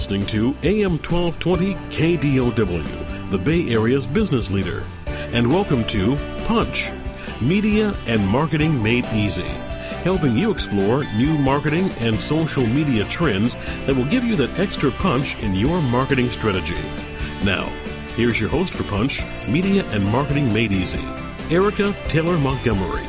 listening to AM 1220 KDOW, the Bay Area's business leader. And welcome to Punch, Media and Marketing Made Easy, helping you explore new marketing and social media trends that will give you that extra punch in your marketing strategy. Now, here's your host for Punch, Media and Marketing Made Easy, Erica Taylor Montgomery.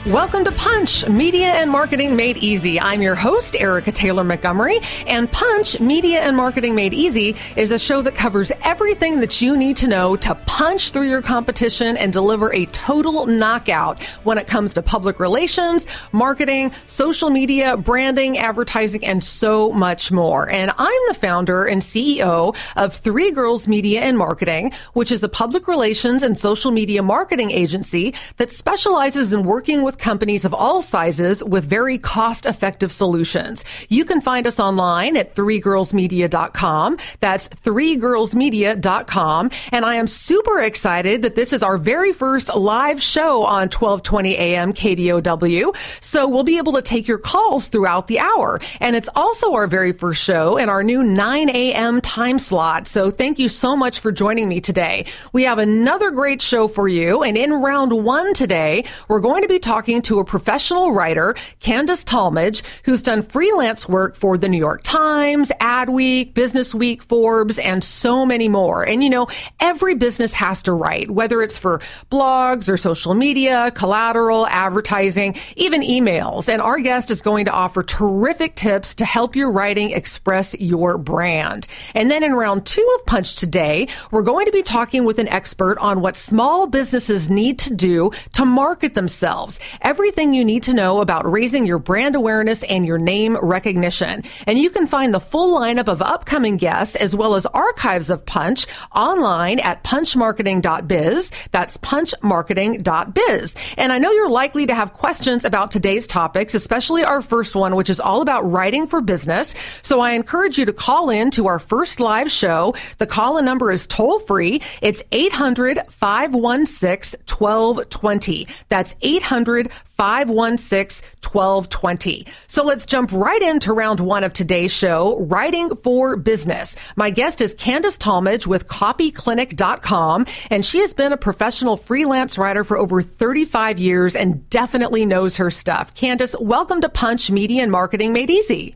Welcome to Punch, Media and Marketing Made Easy. I'm your host, Erica Taylor Montgomery, and Punch, Media and Marketing Made Easy is a show that covers everything that you need to know to punch through your competition and deliver a total knockout when it comes to public relations, marketing, social media, branding, advertising, and so much more. And I'm the founder and CEO of Three Girls Media and Marketing, which is a public relations and social media marketing agency that specializes in working with companies of all sizes with very cost-effective solutions. You can find us online at threegirlsmedia.com. That's threegirlsmedia.com. And I am super excited that this is our very first live show on 1220 AM KDOW. So we'll be able to take your calls throughout the hour. And it's also our very first show in our new 9 a.m. time slot. So thank you so much for joining me today. We have another great show for you. And in round one today, we're going to be talking to a professional writer, Candace Tallmadge, who's done freelance work for the New York Times, Adweek, Business Week, Forbes, and so many more. And you know, every business has to write, whether it's for blogs or social media, collateral, advertising, even emails. And our guest is going to offer terrific tips to help your writing express your brand. And then in round two of Punch today, we're going to be talking with an expert on what small businesses need to do to market themselves. Everything you need to know about raising your brand awareness and your name recognition. And you can find the full lineup of upcoming guests as well as archives of Punch online at punchmarketing.biz. That's punchmarketing.biz. And I know you're likely to have questions about today's topics, especially our first one, which is all about writing for business. So I encourage you to call in to our first live show. The call-in number is toll free. It's 800-516-1220. That's 800-516-1220. So let's jump right into round one of today's show, Writing for Business. My guest is Candace Tallmadge with copyclinic.com, and she has been a professional freelance writer for over 35 years and definitely knows her stuff. Candace, welcome to Punch, Media and Marketing Made Easy.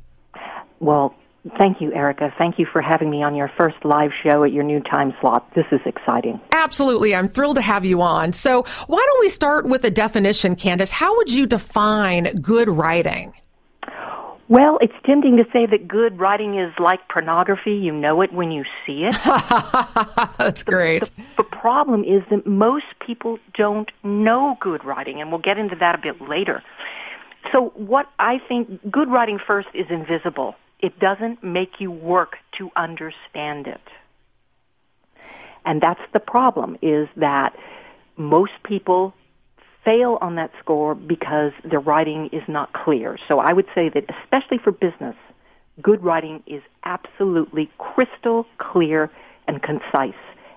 Well, thank you, Erica. Thank you for having me on your first live show at your new time slot. This is exciting. Absolutely. I'm thrilled to have you on. So why don't we start with a definition, Candace? How would you define good writing? Well, it's tempting to say that good writing is like pornography. You know it when you see it. That's great. The problem is that most people don't know good writing, and we'll get into that a bit later. So what I think good writing first is invisible. It doesn't make you work to understand it. And that's the problem, is that most people fail on that score because their writing is not clear. So I would say that especially for business, good writing is absolutely crystal clear and concise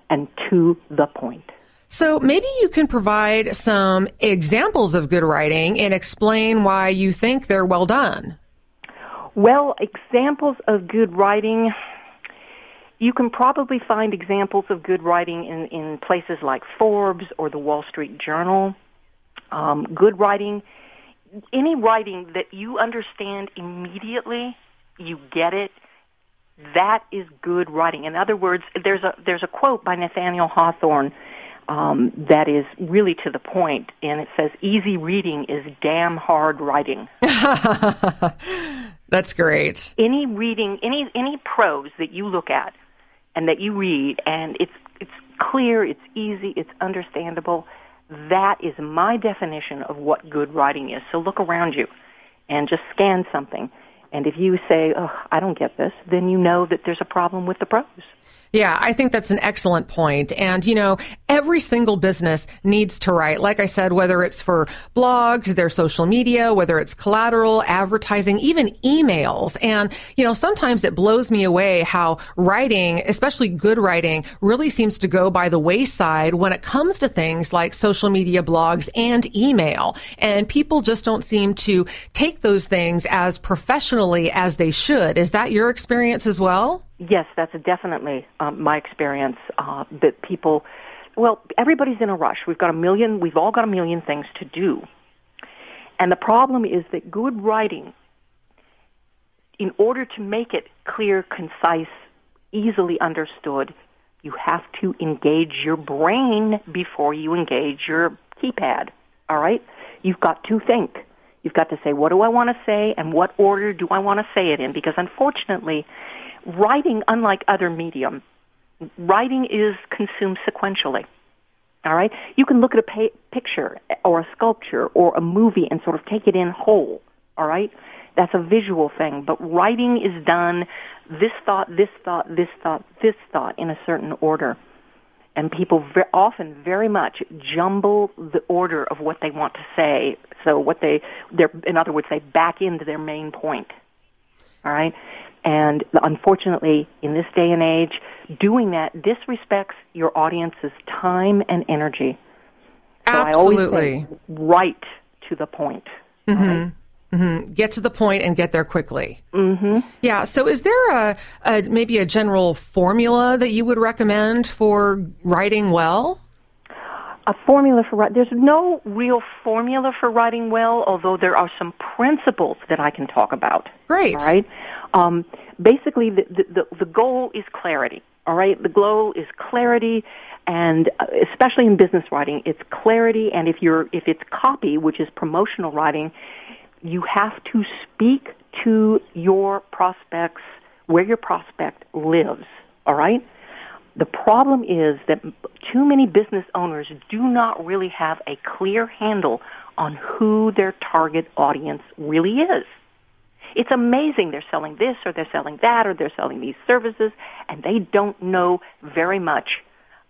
and to the point. So maybe you can provide some examples of good writing and explain why you think they're well done. Well, examples of good writing, you can probably find examples of good writing in places like Forbes or the Wall Street Journal. Good writing, any writing that you understand immediately, you get it, that is good writing. In other words, there's a quote by Nathaniel Hawthorne that is really to the point, and it says, "Easy reading is damn hard writing." That's great. Any reading, any prose that you look at and that you read, and it's clear, it's easy, it's understandable, that is my definition of what good writing is. So look around you and just scan something. And if you say, "Oh, I don't get this," then you know that there's a problem with the prose. Yeah, I think that's an excellent point. And, every single business needs to write. Like I said, whether it's for blogs, their social media, whether it's collateral, advertising, even emails. And, sometimes it blows me away how writing, especially good writing, really seems to go by the wayside when it comes to things like social media, blogs, and email. And people just don't seem to take those things as professionally as they should. Is that your experience as well? Yes, that's definitely my experience. That people, everybody's in a rush. We've all got a million things to do. And the problem is that good writing, in order to make it clear, concise, easily understood, you have to engage your brain before you engage your keypad, all right? You've got to think. You've got to say, what do I want to say, and what order do I want to say it in? Because unfortunately, writing, unlike other medium, writing is consumed sequentially, all right? You can look at a picture or a sculpture or a movie and sort of take it in whole, all right? That's a visual thing. But writing is done this thought, this thought, this thought, this thought in a certain order. And people often very much jumble the order of what they want to say. So in other words, they back into their main point, all right? And unfortunately, in this day and age, doing that disrespects your audience's time and energy. So Absolutely. I always say, write to the point. Mm-hmm. Right? Mm-hmm. Get to the point and get there quickly. Mm-hmm. Yeah. So is there maybe a general formula that you would recommend for writing well? A formula for writing? There's no real formula for writing well, although there are some principles that I can talk about. Great. All right. Basically, the goal is clarity. All right. The goal is clarity, and especially in business writing, it's clarity. And if it's copy, which is promotional writing, you have to speak to your prospects where your prospect lives. All right. The problem is that too many business owners do not really have a clear handle on who their target audience really is. It's amazing they're selling this or they're selling that or they're selling these services, and they don't know very much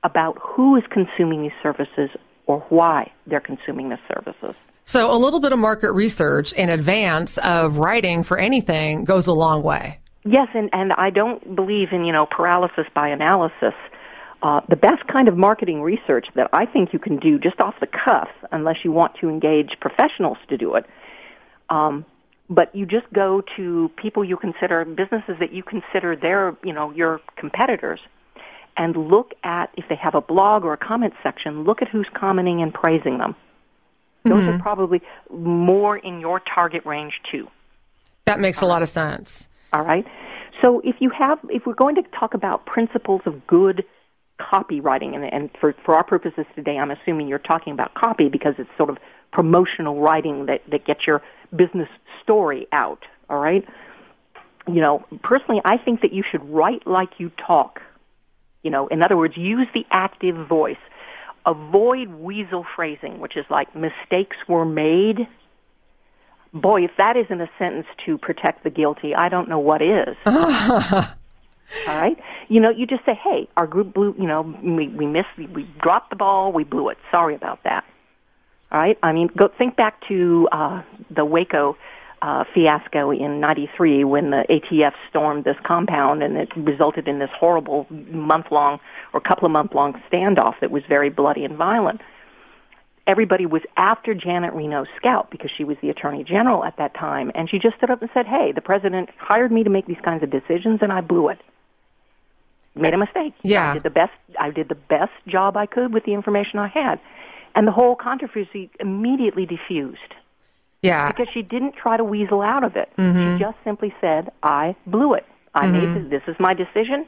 about who is consuming these services or why they're consuming the services. So a little bit of market research in advance of writing for anything goes a long way. Yes, and I don't believe in, paralysis by analysis. The best kind of marketing research that I think you can do just off the cuff, unless you want to engage professionals to do it, but you just go to people you consider, businesses that you consider their, your competitors, and look at, if they have a blog or a comment section, look at who's commenting and praising them. Those are probably more in your target range, too. That makes a lot of sense. All right. So if we're going to talk about principles of good copywriting, and for our purposes today, I'm assuming you're talking about copy because it's sort of promotional writing that gets your business story out. All right. Personally, I think that you should write like you talk. In other words, use the active voice. Avoid weasel phrasing, which is like mistakes were made. Boy, if that isn't a sentence to protect the guilty, I don't know what is. All right? You just say, hey, our group blew, we dropped the ball, we blew it. Sorry about that. All right? I mean, go think back to the Waco fiasco in '93 when the ATF stormed this compound, and it resulted in this horrible month-long or couple of month-long standoff that was very bloody and violent. Everybody was after Janet Reno's scalp because she was the Attorney General at that time, and she just stood up and said, hey, the president hired me to make these kinds of decisions, and I blew it. Made a mistake. Yeah. I did the best job I could with the information I had. And the whole controversy immediately diffused. Yeah. Because she didn't try to weasel out of it. Mm-hmm. She just simply said, I blew it. I made this is my decision.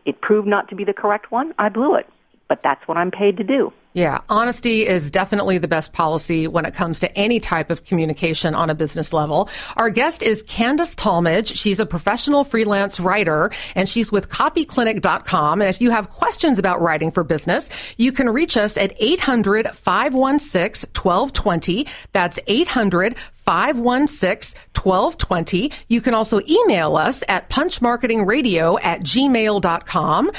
It proved not to be the correct one. I blew it. But that's what I'm paid to do. Yeah, honesty is definitely the best policy when it comes to any type of communication on a business level. Our guest is Candace Tallmadge. She's a professional freelance writer, and she's with copyclinic.com. And if you have questions about writing for business, you can reach us at 800-516-1220. That's 800-516-1220. You can also email us at punchmarketingradio@gmail.com.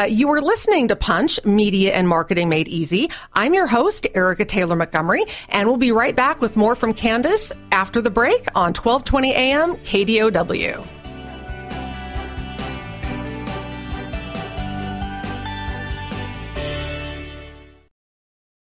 You are listening to Punch, Media and Marketing Made Easy. I'm your host, Erica Taylor Montgomery, and we'll be right back with more from Candace after the break on 1220 AM KDOW.